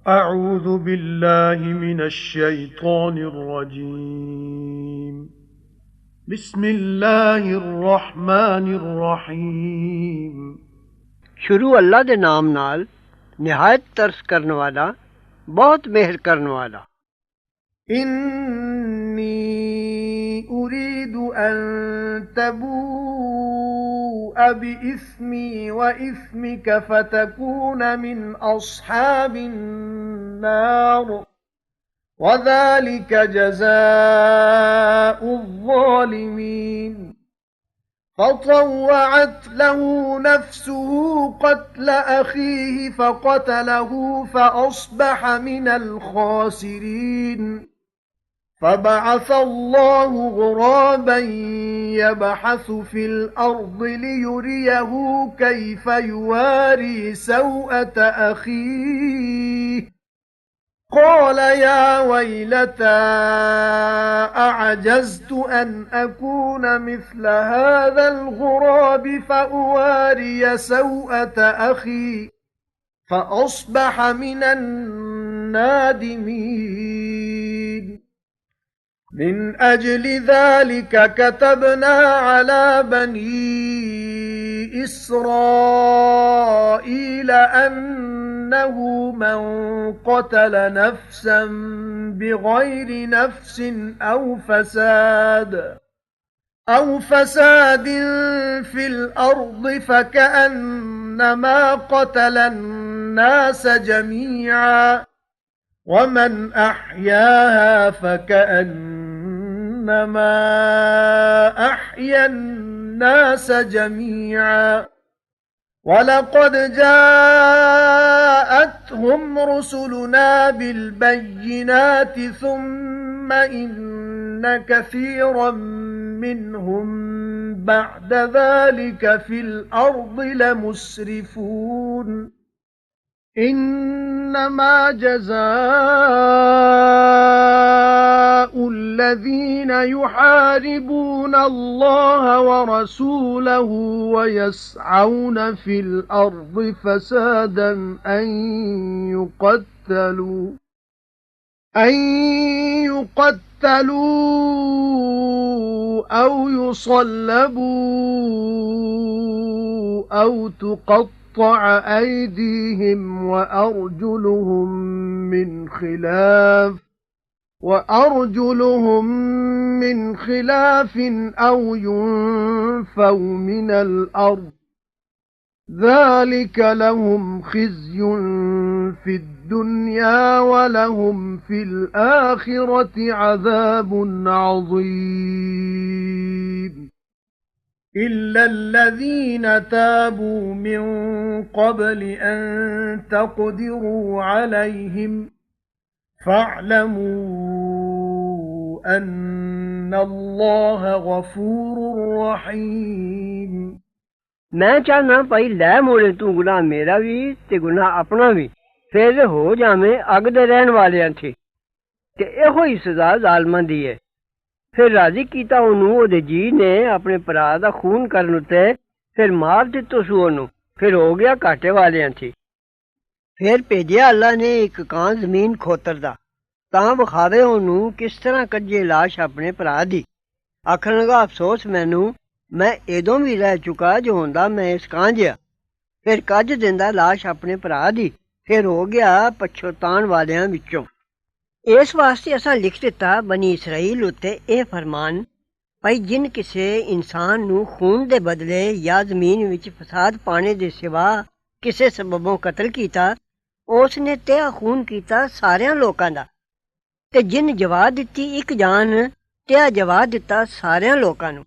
أعوذ بالله من الشيطان الرجيم بسم الله الرحمن الرحيم शुरू अल्लाह दे नाम नाल निहायत तरस करने वाला बहुत मेहर करने वाला। إني أريد أن تبوء بإثمي وإثمك فتكون من أصحاب النار وذلك جزاء الظالمين فطوعت له نفسه قتل أخيه فقتله فأصبح من الخاسرين فبعث الله غرابا يبحث في الأرض ليريه كيف يواري سوءة أخيه قال يا ويلتى أعجزت أن أكون مثل هذا الغراب فأواري سوءة أخي فأصبح من النادمين من أجل ذلك كتبنا على بني إسرائيل أنه من قتل نفسا بغير نفس أو فساد في الأرض فكأنما قتل الناس جميعا ومن أحياها فكأنما أحيا الناس جميعا وَلَقَدْ جَاءَتْهُمْ رُسُلُنَا بِالْبَيِّنَاتِ ثُمَّ إِنَّ كَثِيرًا مِّنْهُمْ بَعْدَ ذَلِكَ فِي الْأَرْضِ لَمُسْرِفُونَ إِنَّمَا جَزَاءُ الَّذِينَ يُحَارِبُونَ اللَّهَ وَرَسُولَهُ وَيَسْعَوْنَ فِي الْأَرْضِ فَسَادًا أَن يُقَتَّلُوا أَوْ يُصَلَّبُوا أَوْ تُقَطَّعَ أَيْدِيهِمْ وَأَرْجُلُهُم مِّنْ خِلَافٍ أَوْ يُنفَوْا مِنَ الْأَرْضِ ذَلِكَ لَهُمْ خِزْيٌ فِي الدُّنْيَا وَلَهُمْ فِي الْآخِرَةِ عَذَابٌ عَظِيمٌ إِلَّا الَّذِينَ تَابُوا مِن قَبْلِ أَن تَقْدِرُوا عَلَيْهِمْ فَاعْلَمُوا أَنَّ اللَّهَ غَفُورٌ رَّحِيمٌ मैं चाहना भाई लै मोड़े तू गुनाह मेरा भी ते गुनाह अपना भी फिर हो जावे अग दे रहन वालियां थी ते एहो ही सजा जालमां दी है। फिर राजी कीता ओनू ओदे जी ने अपने भरा दा खून करन उत्ते फिर मार दित्तो सू ओनू फिर हो गया घाटे वालियां थी। फिर भेजिया अल्लाह ने एक कां जमीन खोतर दा तां विखावे ओनू किस तरह कज्जे लाश अपने भरा दी आखन लगा अफसोस मैनू मैं एदों भी रह चुका जो होंदा मैं इस कां जिहा फिर कज दिंदा लाश अपने भरा दी फिर हो गया पछताण वालियां विचों। इस वास्ते असां लिख दिता बनी इसराइल उत्ते ਇਹ फरमान भाई जिन किसे इंसान नू खून दे बदले या जमीन विच फसाद पाने दे सिवा किसे सबबों कतल कीता उसने तेहा खून कीता सारियां लोकां दा ते जिन जवा दित्ती एक जान तेहा जवा दित्ता सारियां लोकां नू।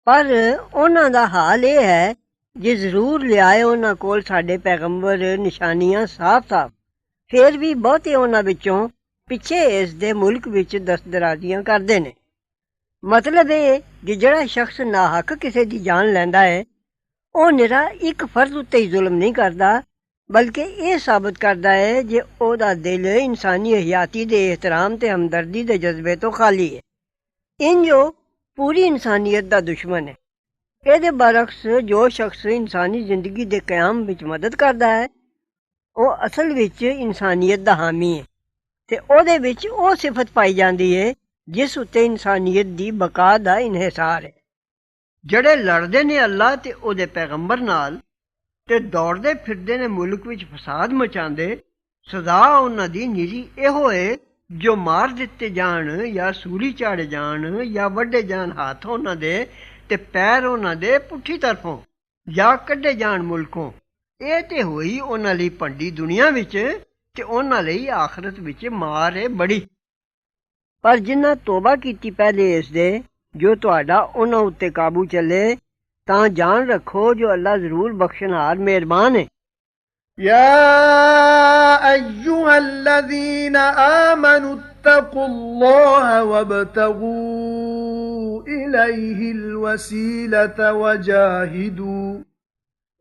पर ਉਹਨਾਂ ਦਾ ਹਾਲ ਇਹ ਹੈ ਜੇ ਜ਼ਰੂਰ ਲਿਆਏ ਉਹਨਾਂ ਕੋਲ ਸਾਡੇ ਪੈਗੰਬਰ ਨਿਸ਼ਾਨੀਆਂ ਸਾਫ਼-ਸਾਫ਼ ਫਿਰ ਵੀ ਬਹੁਤੇ ਉਹਨਾਂ ਵਿੱਚੋਂ ਪਿੱਛੇ ਇਸ ਦੇ ਮੁਲਕ ਵਿੱਚ ਦਸਤਦਰਾਜ਼ੀਆਂ ਕਰਦੇ ਨੇ। ਮਤਲਬ ਇਹ ਕਿ ਜਿਹੜਾ ਸ਼ਖਸ ਨਾਹਕ ਕਿਸੇ ਦੀ ਜਾਨ ਲੈਂਦਾ ਹੈ ਉਹ ਨਿਰਾ ਇੱਕ ਫਰਜ਼ ਉੱਤੇ ਹੀ ਜ਼ੁਲਮ ਨਹੀਂ ਕਰਦਾ ਬਲਕਿ ਇਹ ਸਾਬਤ ਕਰਦਾ ਹੈ ਜੇ ਉਹਦਾ ਦਿਲ ਇਨਸਾਨੀ ਹਯਾਤੀ ਦੇ ਇਹਤਰਾਮ ਤੇ ਹਮਦਰਦੀ ਦੇ ਜਜ਼ਬੇ ਤੋਂ ਖਾਲੀ ਹੈ। ਇੰਜੋ पूरी इंसानियत दा दुश्मन है। ਇਹਦੇ ਬਰਖਸ ਜੋ ਸ਼ਖਸ ਇਨਸਾਨੀ ਜ਼ਿੰਦਗੀ ਦੇ ਕਿਆਮ ਵਿੱਚ ਮਦਦ ਕਰਦਾ ਹੈ ਉਹ ਅਸਲ ਵਿੱਚ ਇਨਸਾਨੀਅਤ ਦਾ ਹਾਮੀ ਹੈ ਤੇ ਉਹਦੇ ਵਿੱਚ ਉਹ ਸਿਫਤ ਪਾਈ ਜਾਂਦੀ ਹੈ ਜਿਸ ਉੱਤੇ ਇਨਸਾਨੀਅਤ ਦੀ ਬਕਾ ਦਾ ਇਨਹਿਸਾਰ ਹੈ। ਜਿਹੜੇ ਲੜਦੇ ਨੇ ਅੱਲਾ ਤੇ ਉਹਦੇ ਪੈਗੰਬਰ ਨਾਲ ਤੇ ਦੌੜਦੇ ਫਿਰਦੇ ਨੇ ਮੁਲਕ ਵਿੱਚ ਫਸਾਦ ਮਚਾਉਂਦੇ, ਸਜ਼ਾ ਉਹਨਾਂ ਦੀ ਨਿਰੀ ਇਹੋ ਹੈ ਜੋ ਮਾਰ ਦਿੱਤੇ ਜਾਣ ਜਾਂ ਸੂਲੀ ਚਾੜੇ ਜਾਣ ਜਾਂ ਵੱਢੇ ਜਾਣ ਹੱਥ ਉਹਨਾਂ ਦੇ ਤੇ ਪੈਰ ਉਹਨਾਂ ਦੇ ਪੁੱਠੀ ਤਰਫੋਂ ਜਾਂ ਕੱਢੇ ਜਾਣ ਮੁਲਕੋਂ। ਇਹ ਤੇ ਹੋਈ ਉਹਨਾਂ ਲਈ ਭੰਡੀ ਦੁਨੀਆ ਵਿੱਚ ਤੇ ਉਹਨਾਂ ਲਈ ਆਖਰਤ ਵਿੱਚ ਮਾਰ ਹੈ ਬੜੀ। ਪਰ ਜਿਨ੍ਹਾਂ ਤੋਬਾ ਕੀਤੀ ਪਹਿਲੇ ਇਸ ਦੇ ਜੋ ਤੁਹਾਡਾ ਉਹਨਾਂ ਉੱਤੇ ਕਾਬੂ ਚੱਲੇ ਤਾਂ ਜਾਣ ਰੱਖੋ ਜੋ ਅੱਲਾ ਜ਼ਰੂਰ ਬਖਸ਼ਣਹਾਰ ਮਿਹਰਬਾਨ ਹੈ। يا أيها الذين آمنوا اتقوا الله وابتغوا إليه الوسيلة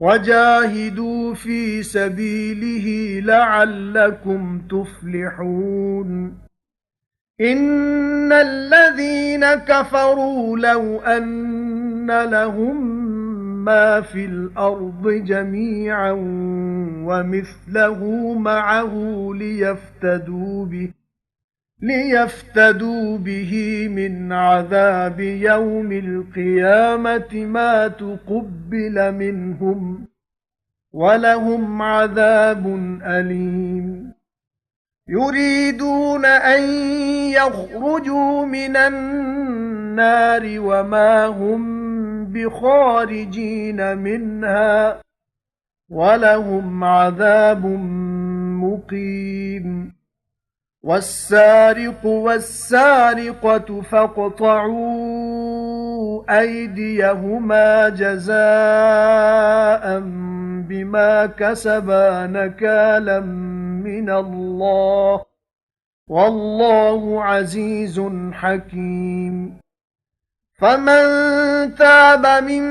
وجاهدوا في سبيله لعلكم تفلحون إن الذين كفروا لو أن لهم ما في الأرض جميعا ومثله معه ليفتدوا به من عذاب يوم القيامة ما تقبل منهم ولهم عذاب أليم يريدون أن يخرجوا من النار وما هم بخارجين منها ولهم عذاب مقيم والسارق والسارقة فاقطعوا أيديهما جزاء بما كسبا نكالا من الله والله عزيز حكيم فمن تاب من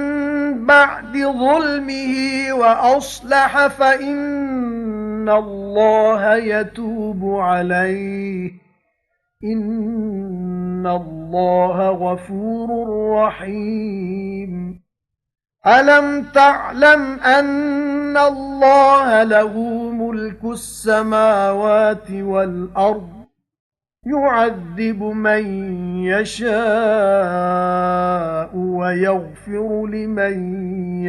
بعد ظلمه وأصلح فإن الله يتوب عليه إن الله غفور رحيم ألم تعلم أن الله له ملك السماوات والأرض يعذب من يشاء ويغفر لمن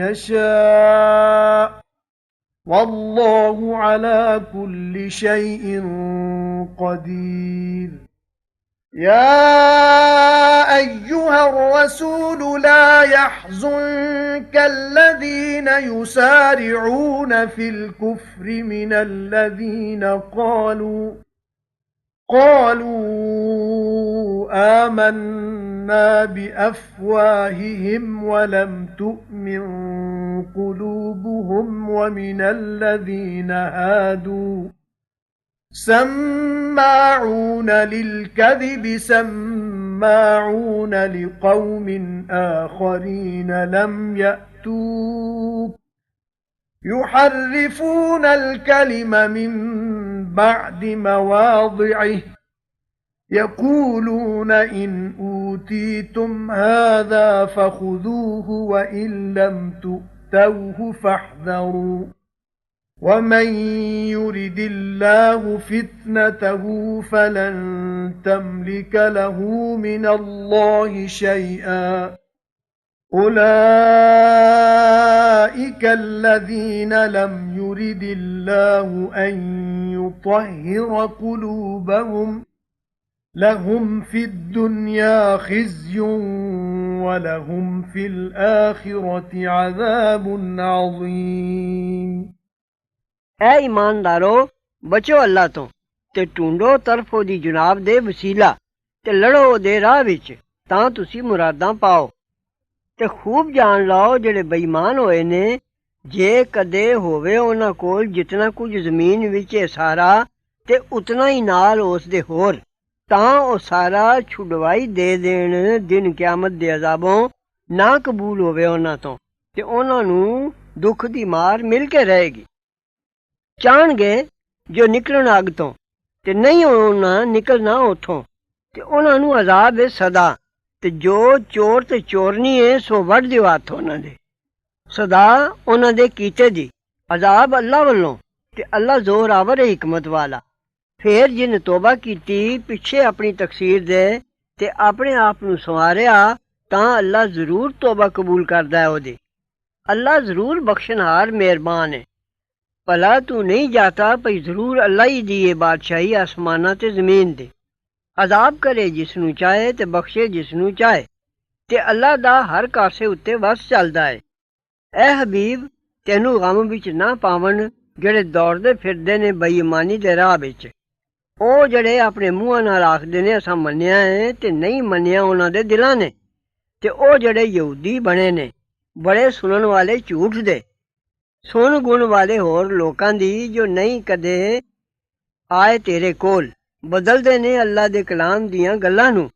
يشاء والله على كل شيء قدير يا أيها الرسول لا يحزنك الذين يسارعون في الكفر من الذين قالوا آمنا بأفواههم ولم تؤمن قلوبهم ومن الذين هادوا سماعون للكذب سماعون لقوم آخرين لم يأتوك يحرفون الكلم من بعد مواضعه يقولون إن أوتيتم هذا فخذوه وإن لم تؤتوه فاحذروا ومن يرد الله فتنته فلن تملك له من الله شيئا أولئك الذين لم يرد الله أن يطهر قلوبهم لهم في الدنيا خزي ولهم في الآخرة عذاب عظيم اے ایماندارو بچو اللہ تو تے ٹونڈو طرف دی جناب دے وسیلہ تے لڑو دے راہ وچ تاں تسی مراداں پاؤ تے خوب جان لاؤ جڑے بےمان ہوئے نے جے کدے ہووے انہاں کول جتنا کچھ زمین وچ سارا تے اتنا ہی نال اس دے ہور تاں او سارا چھڈوائی دے دین دن قیامت دے عذابوں نہ قبول ہووے انہاں تو تے انہاں نوں دکھ دی مار مل کے رہے گی چاہن گے جو نکلن اگ تو تے نہیں ہونا نکلنا اتھوں تے انہاں نوں عذاب ہے سدا تے جو چور تے چورنی ہے سو وڈ دیو ہاتھ انہاں دے سدا انہاں دے کیتے دی عذاب اللہ والوں ਤੇ ਅੱਲਾ ਜ਼ੋਰਾਵਰ ਹੈ हिकमत वाला। ਫੇਰ ਜਿਨ ਤੋਬਾ ਕੀਤੀ ਪਿੱਛੇ ਆਪਣੀ ਤਕਸੀਰ ਦੇ ਤੇ ਆਪਣੇ ਆਪ ਨੂੰ ਸੰਵਾਰਿਆ ਤਾਂ ਅੱਲਾ ਜ਼ਰੂਰ ਤੋਬਾ ਕਬੂਲ ਕਰਦਾ ਹੈ ਉਹਦੀ। ਅੱਲਾ ਜ਼ਰੂਰ ਬਖਸ਼ਣਹਾਰ ਮਿਹਰਬਾਨ ਹੈ। ਭਲਾ ਤੂੰ ਨਹੀਂ ਜਾਤਾ ਭਈ ਜ਼ਰੂਰ ਅੱਲਾ ਹੀ ਦੀ ਹੈ ਬਾਦਸ਼ਾਹੀ ਆਸਮਾਨਾਂ ਤੇ ਜ਼ਮੀਨ ਦੀ। ਅਜ਼ਾਬ ਕਰੇ ਜਿਸ ਨੂੰ ਚਾਹੇ ਤੇ ਬਖਸ਼ੇ ਜਿਸ ਨੂੰ ਚਾਹੇ ਤੇ ਅੱਲਾ ਦਾ ਹਰ ਕਾਸੇ ਉੱਤੇ ਵਸ ਚੱਲਦਾ ਹੈ। ਐ ਹਬੀਬ ਤੈਨੂੰ ਗਮ ਵਿੱਚ ਨਾ ਪਾਵਣ ਜਿਹੜੇ ਦੌੜਦੇ ਫਿਰਦੇ ਨੇ ਬੇਈਮਾਨੀ ਦੇ ਰਾਹ ਵਿੱਚ। ਉਹ ਜਿਹੜੇ ਆਪਣੇ ਮੂੰਹਾਂ ਨਾਲ ਆਖਦੇ ਨੇ ਅਸਾਂ ਮੰਨਿਆ ਹੈ ਤੇ ਨਹੀਂ ਮੰਨਿਆ ਉਹਨਾਂ ਦੇ ਦਿਲਾਂ ਨੇ। ਤੇ ਉਹ ਜਿਹੜੇ ਯਹੂਦੀ ਬਣੇ ਨੇ ਬੜੇ ਸੁਣਨ ਵਾਲੇ ਝੂਠ ਦੇ, ਸੁਣ ਗੁਣ ਵਾਲੇ ਹੋਰ ਲੋਕਾਂ ਦੀ ਜੋ ਨਹੀਂ ਕਦੇ ਆਏ ਤੇਰੇ ਕੋਲ। ਬਦਲਦੇ ਨੇ ਅੱਲਾ ਦੇ ਕਲਾਮ ਦੀਆਂ ਗੱਲਾਂ ਨੂੰ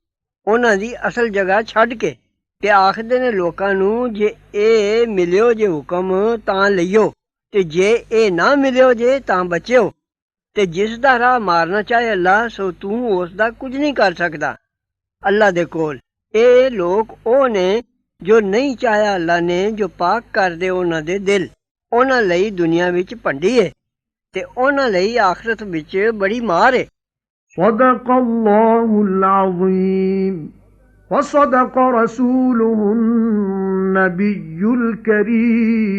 ਉਹਨਾਂ ਦੀ ਅਸਲ ਜਗ੍ਹਾ ਛੱਡ ਕੇ ਤੇ ਆਖਦੇ ਨੇ ਲੋਕਾਂ ਨੂੰ ਜੇ ਇਹ ਮਿਲਿਓ ਜੇ ਹੁਕਮ ਤਾਂ ਲਈਓ ਤੇ ਜੇ ਇਹ ਨਾ ਮਿਲਿਓ ਜੇ ਤਾਂ ਬਚਿਓ। ਤੇ ਜਿਸ ਦਾ ਰਾਹ ਮਾਰਨਾ ਚਾਹੇ ਅੱਲਾ ਸੋ ਤੂੰ ਉਸ ਦਾ ਕੁਝ ਨਹੀਂ ਕਰ ਸਕਦਾ ਅੱਲਾ ਦੇ ਕੋਲ। ਇਹ ਲੋਕ ਉਹ ਨੇ ਜੋ ਨਹੀਂ ਚਾਹਿਆ ਅੱਲਾ ਨੇ ਜੋ ਪਾਕ ਕਰਦੇ ਉਹਨਾਂ ਦੇ ਦਿਲ। ਉਹਨਾਂ ਲਈ ਦੁਨੀਆ ਵਿੱਚ ਭੰਡੀ ਹੈ ਤੇ ਉਹਨਾਂ ਲਈ ਆਖਰਤ ਵਿੱਚ ਬੜੀ ਮਾਰ ਹੈ। صدق الله العظيم وصدق رسوله النبي الكريم